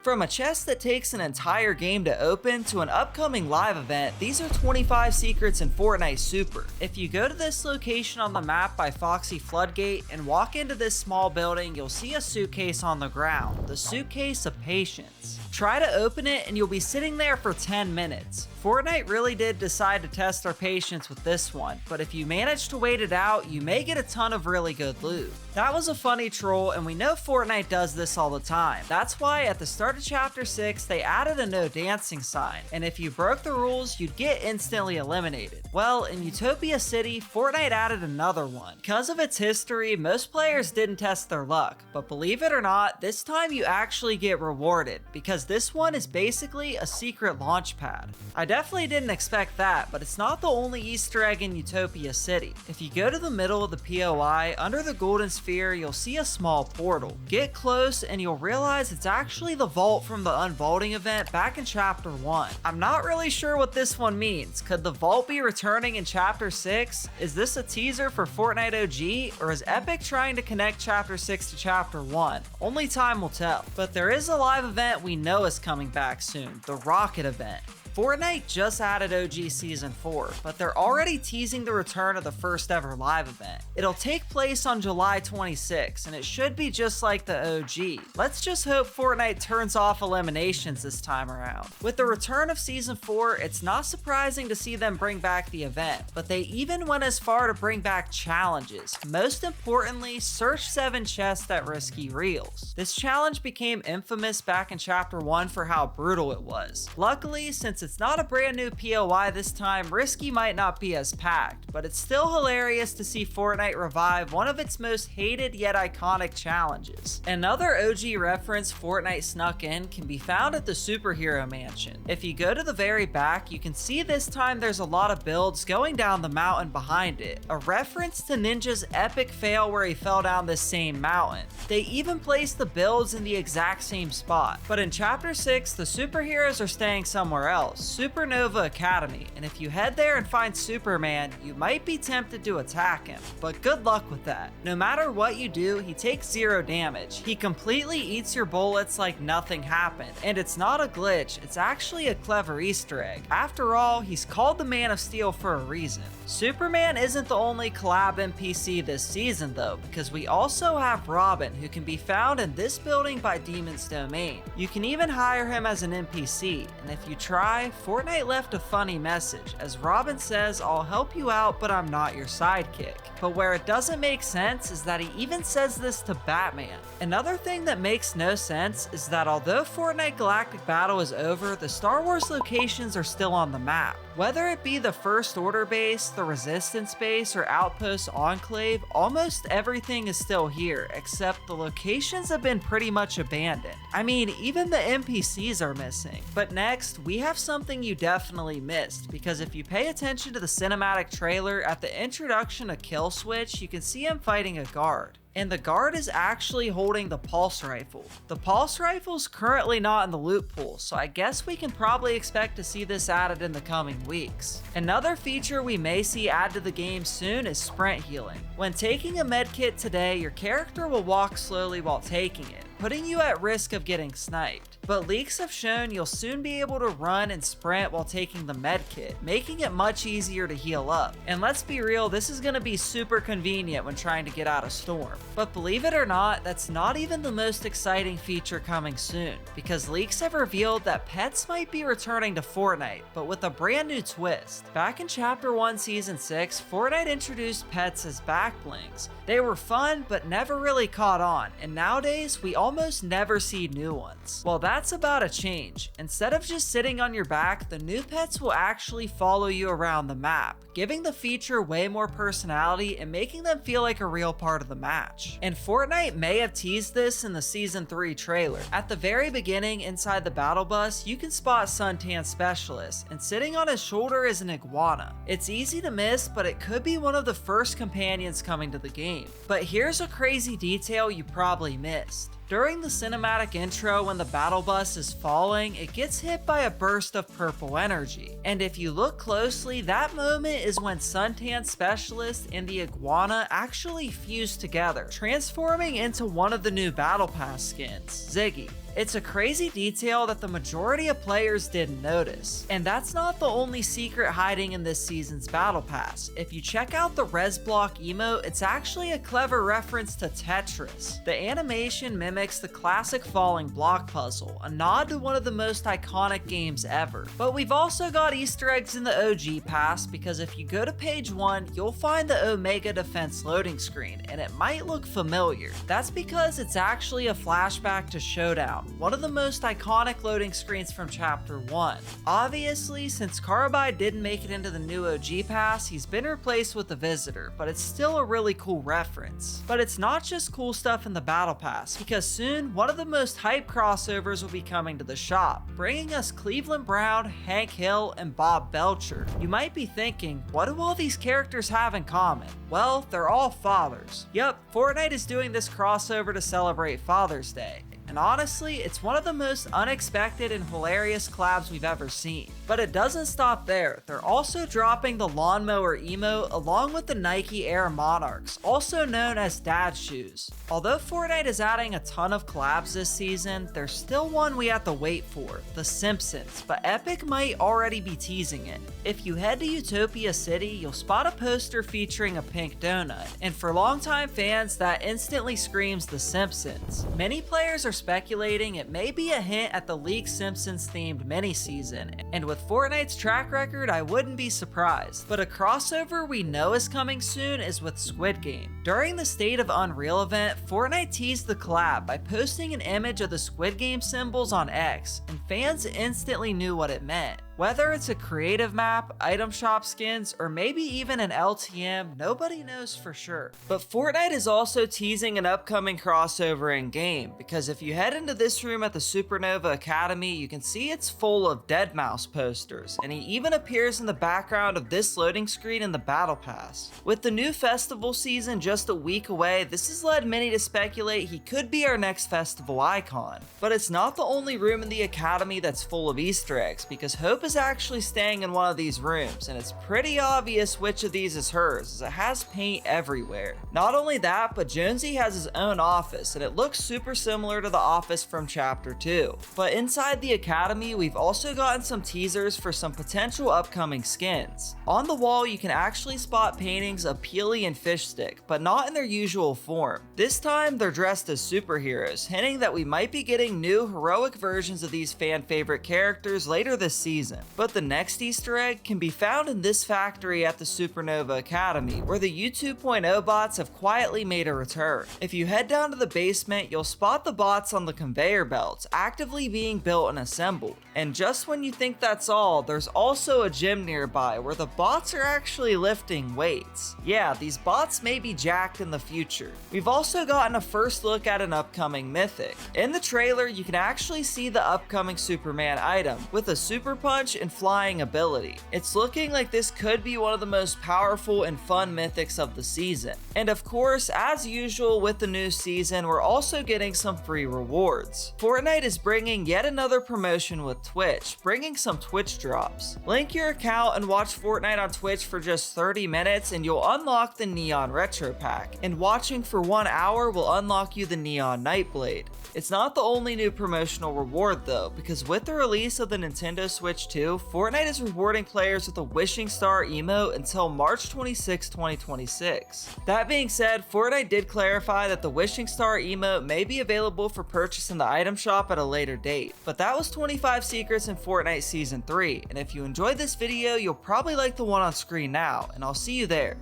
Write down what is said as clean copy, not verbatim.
From a chest that takes an entire game to open to an upcoming live event, these are 25 secrets in Fortnite Super. If you go to this location on the map by Foxy Floodgate and walk into this small building, you'll see a suitcase on the ground, the suitcase of patience. Try to open it and you'll be sitting there for 10 minutes. Fortnite really did decide to test our patience with this one, but if you manage to wait it out, you may get a ton of really good loot. That was a funny troll, and we know Fortnite does this all the time. That's why at the start of Chapter 6, they added a no dancing sign, and if you broke the rules, you'd get instantly eliminated. Well, in Utopia City, Fortnite added another one. Because of its history, most players didn't test their luck, but believe it or not, this time you actually get rewarded, because this one is basically a secret launch pad. I definitely didn't expect that, but it's not the only Easter egg in Utopia City. If you go to the middle of the POI, under the golden sphere, you'll see a small portal. Get close and you'll realize it's actually the vault from the unvaulting event back in Chapter 1. I'm not really sure what this one means. Could the vault be returning in Chapter 6? Is this a teaser for Fortnite OG, or is Epic trying to connect Chapter 6 to Chapter 1? Only time will tell. But there is a live event we know is coming back soon, the Rocket event. Fortnite just added OG Season 4, but they're already teasing the return of the first ever live event. It'll take place on July 26, and it should be just like the OG. Let's just hope Fortnite turns off eliminations this time around. With the return of Season 4, it's not surprising to see them bring back the event, but they even went as far to bring back challenges. Most importantly, search 7 chests at risky reels. This challenge became infamous back in Chapter 1 for how brutal it was. Luckily, since it's not a brand new POI this time, risky might not be as packed, but it's still hilarious to see Fortnite revive one of its most hated yet iconic challenges. Another OG reference Fortnite snuck in can be found at the Superhero Mansion. If you go to the very back, you can see this time there's a lot of builds going down the mountain behind it, a reference to Ninja's epic fail where he fell down this same mountain. They even placed the builds in the exact same spot. But in Chapter 6, the superheroes are staying somewhere else, Supernova Academy, and if you head there and find Superman, you might be tempted to attack him, but good luck with that. No matter what you do, he takes 0 damage. He completely eats your bullets like nothing happened, and it's not a glitch, it's actually a clever Easter egg. After all, he's called the Man of Steel for a reason. Superman isn't the only collab NPC this season though, because we also have Robin, who can be found in this building by Demon's Domain. You can even hire him as an NPC, and if you try, Fortnite left a funny message, as Robin says, "I'll help you out, but I'm not your sidekick." But where it doesn't make sense is that he even says this to Batman. Another thing that makes no sense is that although Fortnite Galactic Battle is over, the Star Wars locations are still on the map. Whether it be the First Order base, the Resistance base, or Outpost Enclave, almost everything is still here, except the locations have been pretty much abandoned. I mean, even the NPCs are missing. But next, we have something you definitely missed, because if you pay attention to the cinematic trailer, at the introduction of Kill Switch, you can see him fighting a guard. And the guard is actually holding the pulse rifle. The pulse rifle's currently not in the loot pool, so I guess we can probably expect to see this added in the coming weeks. Another feature we may see added to the game soon is sprint healing. When taking a medkit today, your character will walk slowly while taking it, putting you at risk of getting sniped. But leaks have shown you'll soon be able to run and sprint while taking the medkit, making it much easier to heal up. And let's be real, this is going to be super convenient when trying to get out of Storm. But believe it or not, that's not even the most exciting feature coming soon, because leaks have revealed that pets might be returning to Fortnite, but with a brand new twist. Back in Chapter 1 Season 6, Fortnite introduced pets as backblings. They were fun, but never really caught on, and nowadays we almost never see new ones. Well, that's about a change. Instead of just sitting on your back, the new pets will actually follow you around the map, giving the feature way more personality and making them feel like a real part of the match. And Fortnite may have teased this in the Season 3 trailer. At the very beginning, inside the battle bus, you can spot Suntan Specialist, and sitting on his shoulder is an iguana. It's easy to miss, but it could be one of the first companions coming to the game. But here's a crazy detail you probably missed. During the cinematic intro, when the battle bus is falling, it gets hit by a burst of purple energy. And if you look closely, that moment is when Suntan Specialist and the iguana actually fuse together, transforming into one of the new Battle Pass skins, Ziggy. It's a crazy detail that the majority of players didn't notice. And that's not the only secret hiding in this season's Battle Pass. If you check out the res block emote, it's actually a clever reference to Tetris. The animation mimics the classic falling block puzzle, a nod to one of the most iconic games ever. But we've also got Easter eggs in the OG pass, because if you go to page 1, you'll find the Omega Defense loading screen, and it might look familiar. That's because it's actually a flashback to Showdown, one of the most iconic loading screens from Chapter 1. Obviously, since Carbide didn't make it into the new OG pass, he's been replaced with the Visitor, but it's still a really cool reference. But it's not just cool stuff in the Battle Pass, because soon, one of the most hyped crossovers will be coming to the shop, bringing us Cleveland Brown, Hank Hill, and Bob Belcher. You might be thinking, what do all these characters have in common? Well, they're all fathers. Yup, Fortnite is doing this crossover to celebrate Father's Day. And honestly, it's one of the most unexpected and hilarious collabs we've ever seen. But it doesn't stop there. They're also dropping the lawnmower emote along with the Nike Air Monarchs, also known as dad shoes. Although Fortnite is adding a ton of collabs this season, there's still one we have to wait for, The Simpsons, but Epic might already be teasing it. If you head to Utopia City, you'll spot a poster featuring a pink donut, and for longtime fans, that instantly screams The Simpsons. Many players are speculating it may be a hint at the leaked Simpsons themed mini-season, and with Fortnite's track record, I wouldn't be surprised. But a crossover we know is coming soon is with Squid Game. During the State of Unreal event, Fortnite teased the collab by posting an image of the Squid Game symbols on X, and fans instantly knew what it meant. Whether it's a creative map, item shop skins, or maybe even an LTM, nobody knows for sure. But Fortnite is also teasing an upcoming crossover in game, because if you head into this room at the Supernova Academy, you can see it's full of Deadmau5 posters, and he even appears in the background of this loading screen in the Battle Pass. With the new festival season just a week away, this has led many to speculate he could be our next festival icon. But it's not the only room in the Academy that's full of Easter eggs, because Hope is actually staying in one of these rooms, and it's pretty obvious which of these is hers, as it has paint everywhere. Not only that, but Jonesy has his own office, and it looks super similar to the office from Chapter 2. But inside the Academy, we've also gotten some teasers for some potential upcoming skins. On the wall, you can actually spot paintings of Peely and Fishstick, but not in their usual form. This time, they're dressed as superheroes, hinting that we might be getting new heroic versions of these fan favorite characters later this season. But the next Easter egg can be found in this factory at the Supernova Academy, where the U2.0 bots have quietly made a return. If you head down to the basement, you'll spot the bots on the conveyor belts, actively being built and assembled. And just when you think that's all, there's also a gym nearby where the bots are actually lifting weights. Yeah, these bots may be jacked in the future. We've also gotten a first look at an upcoming Mythic. In the trailer, you can actually see the upcoming Superman item, with a super punch and flying ability. It's looking like this could be one of the most powerful and fun mythics of the season. And of course, as usual with the new season, we're also getting some free rewards. Fortnite is bringing yet another promotion with Twitch, bringing some Twitch drops. Link your account and watch Fortnite on Twitch for just 30 minutes and you'll unlock the Neon Retro Pack, and watching for 1 hour will unlock you the Neon Nightblade. It's not the only new promotional reward though, because with the release of the Nintendo Switch 2, Fortnite is rewarding players with a Wishing Star emote until March 26, 2026. That being said, Fortnite did clarify that the Wishing Star emote may be available for purchase in the item shop at a later date. But that was 25 secrets in Fortnite Season 3, and if you enjoyed this video, you'll probably like the one on screen now, and I'll see you there.